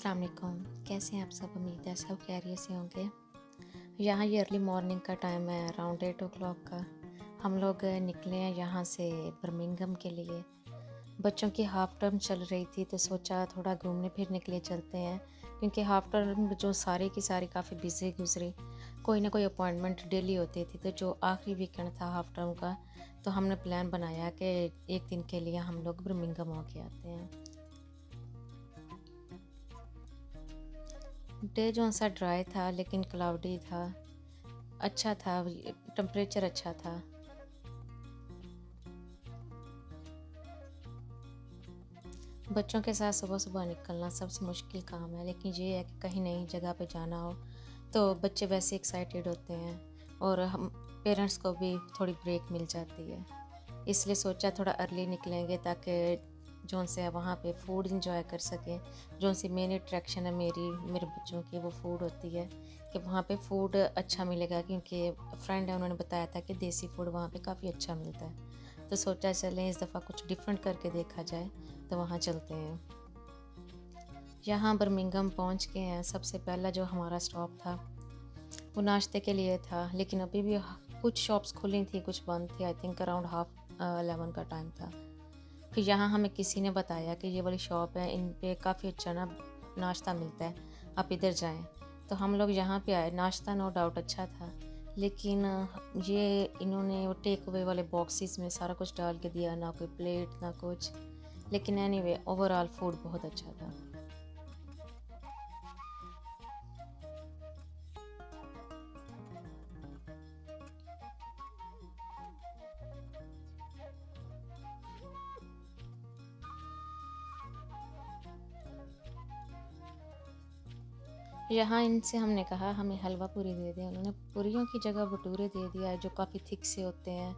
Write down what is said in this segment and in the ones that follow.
अस्सलाम वालेकुम। कैसे हैं आप सब? उम्मीद है सब खैरियत से होंगे। यहाँ ये अर्ली मॉर्निंग का टाइम है, अराउंड 8 o'clock का। हम लोग निकले हैं यहाँ से बर्मिंघम के लिए। बच्चों की हाफ़ टर्म चल रही थी तो सोचा थोड़ा घूमने फिरने के लिए चलते हैं, क्योंकि हाफ़ टर्म जो सारी की सारी काफ़ी बिज़ी गुजरी। कोई ना कोई अपॉइंटमेंट डेली होती थी, तो जो आखिरी वीकेंड था हाफ़ टर्म का, तो हमने प्लान बनाया कि एक दिन के लिए हम लोग बर्मिंघम होके आते हैं। डे जो सा ड्राई था लेकिन क्लाउडी था। अच्छा था, टेम्परेचर अच्छा था। बच्चों के साथ सुबह-सुबह निकलना सबसे मुश्किल काम है, लेकिन ये है कि कहीं नई जगह पे जाना हो तो बच्चे वैसे एक्साइटेड होते हैं और हम पेरेंट्स को भी थोड़ी ब्रेक मिल जाती है। इसलिए सोचा थोड़ा अर्ली निकलेंगे ताकि जौन से वहाँ पे फूड इंजॉय कर सकें। जौन सी मेन अट्रैक्शन है मेरे बच्चों की, वो फूड होती है कि वहाँ पे फूड अच्छा मिलेगा, क्योंकि फ्रेंड है उन्होंने बताया था कि देसी फूड वहाँ पे काफ़ी अच्छा मिलता है। तो सोचा चलें इस दफ़ा कुछ डिफरेंट करके देखा जाए, तो वहाँ चलते हैं। यहाँ बर्मिंघम पहुँच गए हैं। सबसे पहला जो हमारा स्टॉप था वो नाश्ते के लिए था, लेकिन अभी भी कुछ शॉप्स खुली थी, कुछ बंद थी। आई थिंक अराउंड 11:30 का टाइम था। फिर यहाँ हमें किसी ने बताया कि ये वाली शॉप है, इन पे काफ़ी अच्छा ना नाश्ता मिलता है, आप इधर जाएं। तो हम लोग यहाँ पे आए। नाश्ता नो डाउट अच्छा था, लेकिन ये इन्होंने वो टेक अवे वाले बॉक्सेस में सारा कुछ डाल के दिया, ना कोई प्लेट ना कुछ। लेकिन एनीवे ओवरऑल फूड बहुत अच्छा था। यहाँ इनसे हमने कहा हमें हलवा पूरी दे दें। उन्होंने पूरियों की जगह भटूरे दे दिया है, जो काफ़ी थिक से होते हैं,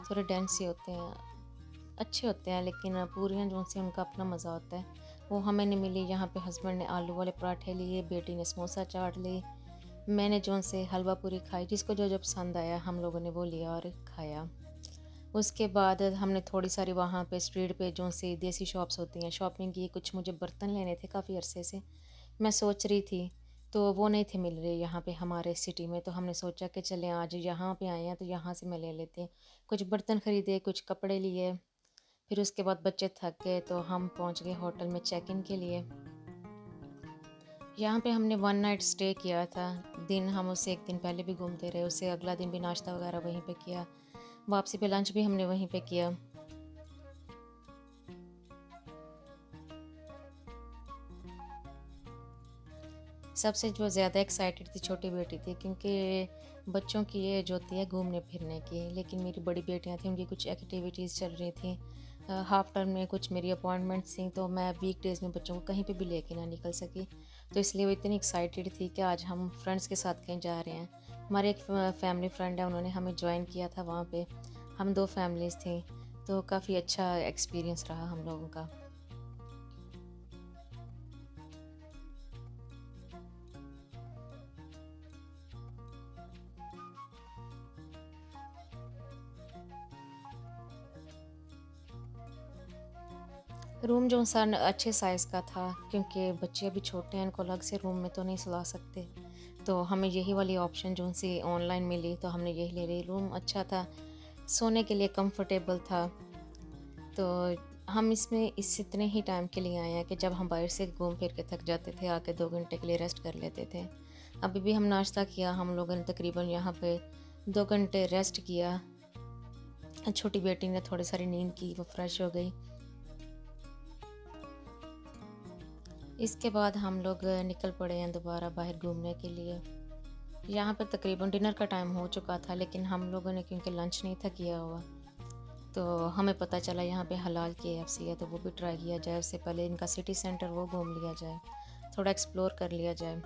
थोड़े डेंस से होते हैं, अच्छे होते हैं। लेकिन पूरियाँ जो से उनका अपना मज़ा होता है, वो हमें नहीं मिली। यहाँ पे हस्बैंड ने आलू वाले पराठे लिए, बेटी ने समोसा चाट ली, मैंने जो से हलवा पूरी खाई। जिसको जो जो पसंद आया हम लोगों ने वो लिया और खाया। उसके बाद हमने थोड़ी सारी वहाँ पे स्ट्रीट पे जो से देसी शॉप्स होती हैं शॉपिंग की। कुछ मुझे बर्तन लेने थे, काफ़ी अरसे से मैं सोच रही थी, तो वो नहीं थे मिल रहे यहाँ पे हमारे सिटी में। तो हमने सोचा कि चलें आज यहाँ पे आए हैं तो यहाँ से मैं ले लेते हैं। कुछ बर्तन ख़रीदे, कुछ कपड़े लिए। फिर उसके बाद बच्चे थक गए तो हम पहुँच गए होटल में चेक इन के लिए। यहाँ पे हमने वन नाइट स्टे किया था। दिन हम उससे एक दिन पहले भी घूमते रहे, उससे अगला दिन भी नाश्ता वगैरह वहीं पे किया, वापसी पे लंच भी हमने वहीं पे किया। सबसे जो ज़्यादा एक्साइटेड थी छोटी बेटी थी, क्योंकि बच्चों की एज होती है घूमने फिरने की, लेकिन मेरी बड़ी बेटियां थी, उनकी कुछ एक्टिविटीज़ चल रही थी। हाफ़ टर्म में कुछ मेरी अपॉइंटमेंट्स थी, तो मैं वीक डेज़ में बच्चों को कहीं पे भी लेके ना निकल सकी। तो इसलिए वो इतनी एक्साइटेड थी कि आज हम फ्रेंड्स के साथ कहीं जा रहे हैं। हमारे एक फैमिली फ्रेंड है, उन्होंने हमें ज्वाइन किया था वहाँ पे। हम 2 फैमिलीज़ थी, तो काफ़ी अच्छा एक्सपीरियंस रहा हम लोगों का। रूम जो सा अच्छे साइज़ का था, क्योंकि बच्चे अभी छोटे हैं, इनको अलग से रूम में तो नहीं सुला सकते। तो हमें यही वाली ऑप्शन जो सी ऑनलाइन मिली, तो हमने यही ले ली। रूम अच्छा था, सोने के लिए कंफर्टेबल था। तो हम इसमें इस इतने ही टाइम के लिए आए हैं कि जब हम बाहर से घूम फिर के थक जाते थे, आके 2 घंटे के लिए रेस्ट कर लेते थे। अभी भी हम नाश्ता किया, हम लोगों ने तकरीबन यहाँ पे 2 घंटे रेस्ट किया। छोटी बेटी ने थोड़ी सारी नींद की, वो फ्रेश हो गई। इसके बाद हम लोग निकल पड़े हैं दोबारा बाहर घूमने के लिए। यहाँ पर तकरीबन डिनर का टाइम हो चुका था, लेकिन हम लोगों ने क्योंकि लंच नहीं था किया हुआ, तो हमें पता चला यहाँ पे हलाल केएफसी है, तो वो भी ट्राई किया जाए। उससे पहले इनका सिटी सेंटर वो घूम लिया जाए, थोड़ा एक्सप्लोर कर लिया जाए।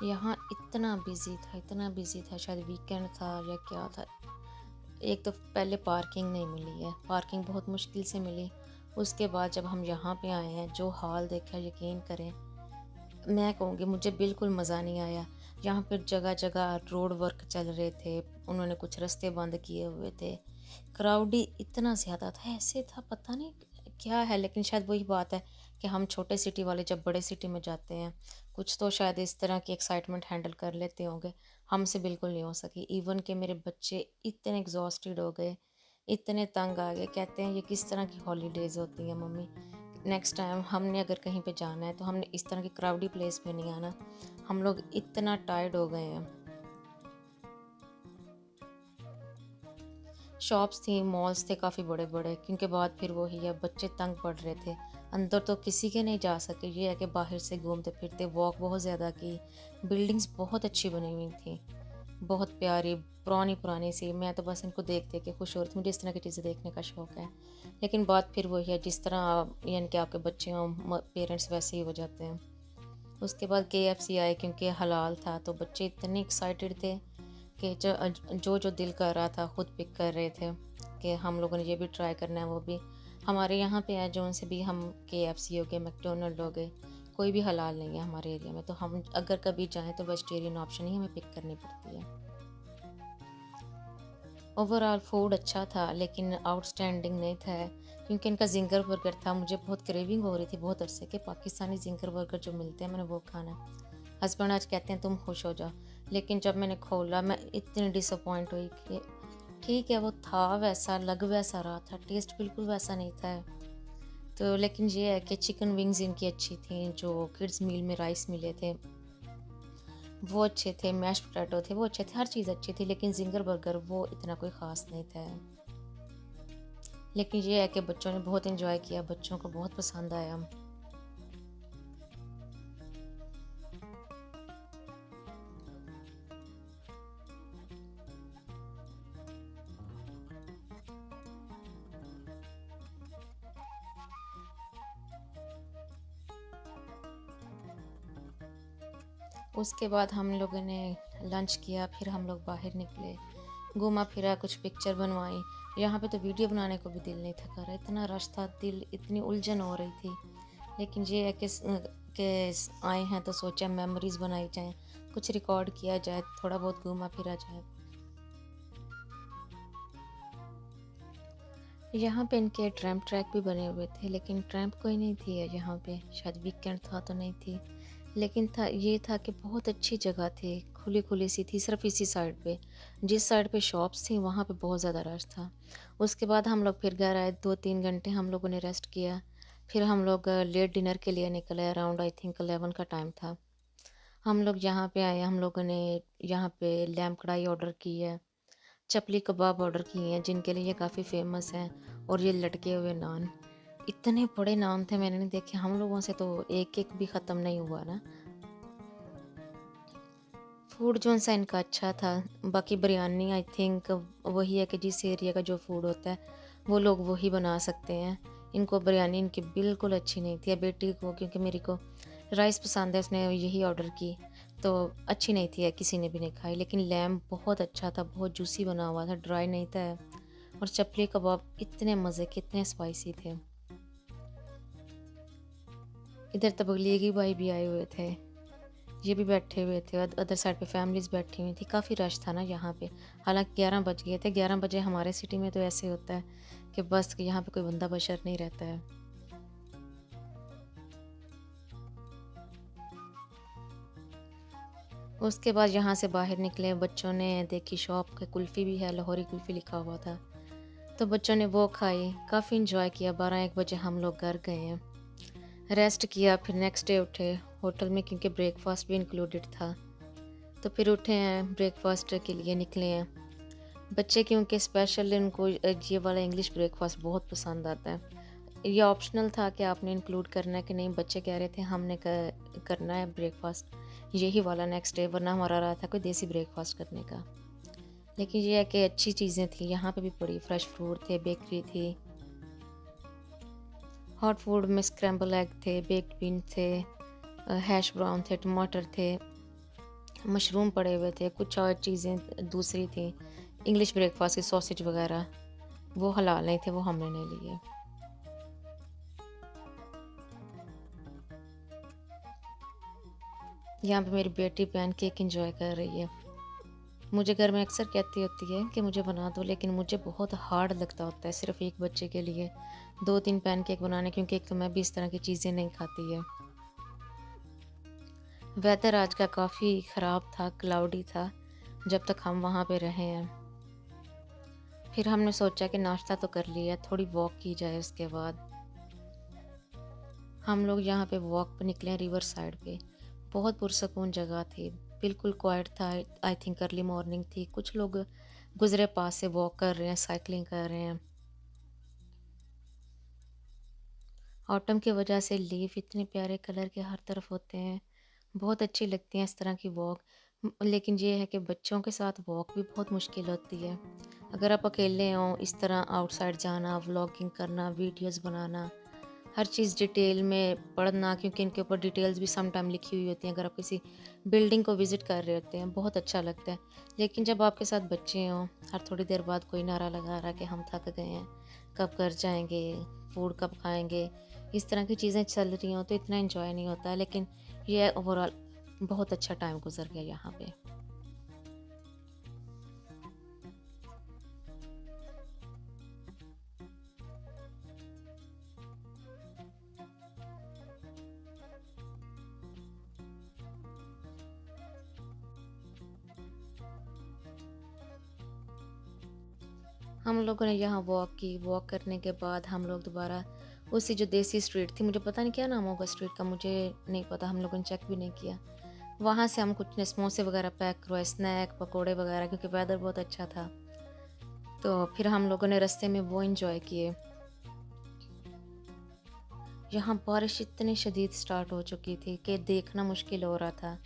यहाँ इतना बिज़ी था, शायद वीकेंड था या क्या था। एक तो पहले पार्किंग नहीं मिली है, पार्किंग बहुत मुश्किल से मिली। उसके बाद जब हम यहाँ पे आए हैं, जो हाल देखा यकीन करें, मैं कहूँगी मुझे बिल्कुल मज़ा नहीं आया। यहाँ पे जगह-जगह रोड वर्क चल रहे थे, उन्होंने कुछ रास्ते बंद किए हुए थे। क्राउडी इतना ज़्यादा था, ऐसे था पता नहीं क्या है, लेकिन शायद वही बात है कि हम छोटे सिटी वाले जब बड़े सिटी में जाते हैं, कुछ तो शायद इस तरह की एक्साइटमेंट हैंडल कर लेते होंगे, हमसे बिल्कुल नहीं हो सकी। इवन कि मेरे बच्चे इतने एग्ज़ॉस्टेड हो गए, इतने तंग आ गए, कहते हैं ये किस तरह की हॉलीडेज़ होती हैं मम्मी। नेक्स्ट टाइम हमने अगर कहीं पे जाना है तो हमने इस तरह की क्राउडी प्लेस पे नहीं आना। हम लोग इतना टायर्ड हो गए हैं। शॉप्स थी, मॉल्स थे काफ़ी बड़े-बड़े, क्योंकि बाद फिर वही है, बच्चे तंग पड़ रहे थे। अंदर तो किसी के नहीं जा सके, ये है कि बाहर से घूमते-फिरते वॉक बहुत ज़्यादा की। बिल्डिंग्स बहुत अच्छी बनी हुई थी, बहुत प्यारी, पुरानी-पुरानी सी। मैं तो बस इनको देख-देख के खुश हो रही थी, मुझे इस तरह की चीज़ें देखने का शौक है। लेकिन बात फिर वही है, जिस तरह यानी कि आपके बच्चे हों पेरेंट्स वैसे ही हो जाते हैं। उसके बाद केएफसी आए, क्योंकि हलाल था तो बच्चे इतने एक्साइटेड थे कि जो दिल कर रहा था खुद पिक कर रहे थे कि हम लोगों ने ये भी ट्राई करना है, वो भी। हमारे यहाँ पे है जो से भी हम केएफसी हो गए, मैकडोनल्ड हो गए, कोई भी हलाल नहीं है हमारे एरिया में, तो हम अगर कभी चाहें तो वेजिटेरियन ऑप्शन ही हमें पिक करनी पड़ती है। ओवरऑल फूड अच्छा था, लेकिन आउटस्टैंडिंग नहीं था, क्योंकि इनका ज़िंगर बर्गर था। मुझे बहुत क्रेविंग हो रही थी बहुत अरसे के, पाकिस्तानी ज़िंगर बर्गर जो मिलते हैं मैंने वो खाना है। हस्बैंड आज कहते हैं तुम खुश हो जाओ, लेकिन जब मैंने खोला मैं इतनी डिसअपॉइंट हुई कि ठीक है वो था वैसा, लग वैसा रहा था, टेस्ट बिल्कुल वैसा नहीं था। तो लेकिन ये है कि चिकन विंग्स इनकी अच्छी थी, जो किड्स मील में राइस मिले थे वो अच्छे थे, मैश पोटैटो थे वो अच्छे थे, हर चीज़ अच्छी थी, लेकिन ज़िंगर बर्गर वो इतना कोई ख़ास नहीं था। लेकिन ये है कि बच्चों ने बहुत एंजॉय किया, बच्चों को बहुत पसंद आया। उसके बाद हम लोगों ने लंच किया, फिर हम लोग बाहर निकले, घूमा फिरा, कुछ पिक्चर बनवाई। यहाँ पे तो वीडियो बनाने को भी दिल नहीं था कर रहा, इतना रश था, दिल इतनी उलझन हो रही थी। लेकिन ये है कि आए हैं तो सोचा मेमोरीज़ बनाई जाएँ, कुछ रिकॉर्ड किया जाए, थोड़ा बहुत घूमा फिरा जाए। यहाँ पे इनके ट्रैम्प ट्रैक भी बने हुए थे, लेकिन ट्रैम्प कोई नहीं थी यहाँ पे, शायद वीकेंड था तो नहीं थी। लेकिन था ये था कि बहुत अच्छी जगह थी, खुली-खुली सी थी सिर्फ़ इसी साइड पे। जिस साइड पे शॉप्स थी वहाँ पे बहुत ज़्यादा रश था। उसके बाद हम लोग फिर घर आए, 2-3 घंटे हम लोगों ने रेस्ट किया। फिर हम लोग लेट डिनर के लिए निकले, अराउंड आई थिंक 11 का टाइम था। हम लोग यहाँ पे आए, हम लोगों ने यहाँ पे लैम्प कढ़ाई ऑर्डर की है, चपली कबाब ऑर्डर किए हैं जिनके लिए ये काफ़ी फ़ेमस हैं, और ये लटके हुए नान। इतने बड़े नान थे मैंने नहीं देखे, हम लोगों से तो एक-एक भी ख़त्म नहीं हुआ ना। फूड जो-सा इनका अच्छा था, बाकी बिरयानी आई थिंक वही है कि जिस एरिया का जो फूड होता है, वो लोग वही बना सकते हैं। इनको बिरयानी इनकी बिल्कुल अच्छी नहीं थी। बेटी को, क्योंकि मेरी को राइस पसंद है, उसने यही ऑर्डर की, तो अच्छी नहीं थी, किसी ने भी नहीं खाई। लेकिन लैम्प बहुत अच्छा था, बहुत जूसी बना हुआ था, ड्राई नहीं था। और चपली कबाब इतने मज़े के, इतने स्पाइसी थे। इधर तबलीगी भाई भी आए हुए थे, ये भी बैठे हुए थे, अदर साइड पे फैमिलीज़ बैठी हुई थी, काफ़ी रश था ना यहाँ पे। हालाँकि 11 बज गए थे, 11 बजे हमारे सिटी में तो ऐसे होता है कि बस यहाँ पे कोई बंदा बशर नहीं रहता है। उसके बाद यहाँ से बाहर निकले, बच्चों ने देखी शॉप के कुल्फ़ी भी है, लाहौरी कुल्फ़ी लिखा हुआ था, तो बच्चों ने वो खाई, काफ़ी एंजॉय किया। 12-1 बजे हम लोग घर गए हैं, रेस्ट किया, फिर नेक्स्ट डे उठे होटल में, क्योंकि ब्रेकफास्ट भी इंक्लूडेड था। तो फिर उठे हैं, ब्रेकफास्ट के लिए निकले हैं। बच्चे क्योंकि स्पेशल उनको ये वाला इंग्लिश ब्रेकफास्ट बहुत पसंद आता है। ये ऑप्शनल था कि आपने इंक्लूड करना है कि नहीं, बच्चे कह रहे थे हमने करना है ब्रेकफास्ट यही वाला नेक्स्ट डे, वरना हमारा रहा था कोई देसी ब्रेकफास्ट करने का। लेकिन ये है कि अच्छी चीज़ें थी, यहाँ पे भी बड़ी फ्रेश फ्रूट थे, बेकरी थी, हॉट फूड में स्क्रैम्बल एग थे, बेक्ड बीन थे, हैश ब्राउन थे, टमाटर थे, मशरूम पड़े हुए थे, कुछ और चीज़ें दूसरी थी। इंग्लिश ब्रेकफास्ट की सॉसेज वगैरह वो हलाल नहीं थे, वो हमने नहीं लिए। यहाँ पे मेरी बेटी पैनकेक एंजॉय कर रही है। मुझे घर में अक्सर कहती होती है कि मुझे बना दो, लेकिन मुझे बहुत हार्ड लगता होता है सिर्फ एक बच्चे के लिए 2-3 पैनकेक बनाने, क्योंकि एक तो मैं भी इस तरह की चीज़ें नहीं खाती है। वेदर आज का काफ़ी ख़राब था, क्लाउडी था जब तक हम वहाँ पे रहे हैं। फिर हमने सोचा कि नाश्ता तो कर लिया, थोड़ी वॉक की जाए उसके बाद। हम लोग यहाँ पे वॉक पे निकले रिवर साइड पे। बहुत पुरसकून जगह थी, बिल्कुल क्वाइट था। आई थिंक अर्ली मॉर्निंग थी। कुछ लोग गुजरे पास से वॉक कर रहे हैं, साइकिलिंग कर रहे हैं। ऑटम की वजह से लीफ इतने प्यारे कलर के हर तरफ होते हैं, बहुत अच्छी लगती हैं इस तरह की वॉक। लेकिन ये है कि बच्चों के साथ वॉक भी बहुत मुश्किल होती है। अगर आप अकेले हों, इस तरह आउटसाइड जाना, व्लॉगिंग करना, वीडियोस बनाना, हर चीज़ डिटेल में पढ़ना, क्योंकि इनके ऊपर डिटेल्स भी सम टाइम लिखी हुई होती हैं। अगर आप किसी बिल्डिंग को विज़िट कर रहे होते हैं, बहुत अच्छा लगता है। लेकिन जब आपके साथ बच्चे हों, हर थोड़ी देर बाद कोई नारा लगा रहा है कि हम थक गए हैं, कब घर जाएंगे, फूड कब खाएंगे, इस तरह की चीज़ें चल रही हों तो इतना एंजॉय नहीं होता है। लेकिन ये ओवरऑल बहुत अच्छा टाइम गुजर गया यहाँ पे। हम लोगों ने यहाँ वॉक की। वॉक करने के बाद हम लोग दोबारा उसी जो देसी स्ट्रीट थी, मुझे पता नहीं क्या नाम होगा स्ट्रीट का, मुझे नहीं पता, हम लोगों ने चेक भी नहीं किया। वहाँ से हम कुछ समोसे वगैरह पैक करवाए, स्नैक पकोड़े वगैरह, क्योंकि वेदर बहुत अच्छा था। तो फिर हम लोगों ने रास्ते में वो इंजॉय किए। यहाँ बारिश इतनी शदीद स्टार्ट हो चुकी थी कि देखना मुश्किल हो रहा था।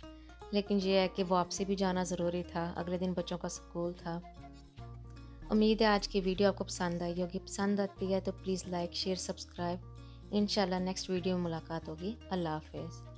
लेकिन ये है कि वापसी भी जाना ज़रूरी था, अगले दिन बच्चों का स्कूल था। उम्मीद है आज की वीडियो आपको पसंद आई होगी। पसंद आती है तो प्लीज़ लाइक शेयर सब्सक्राइब। इंशाल्लाह नेक्स्ट वीडियो में मुलाकात होगी। अल्लाह हाफ़िज़।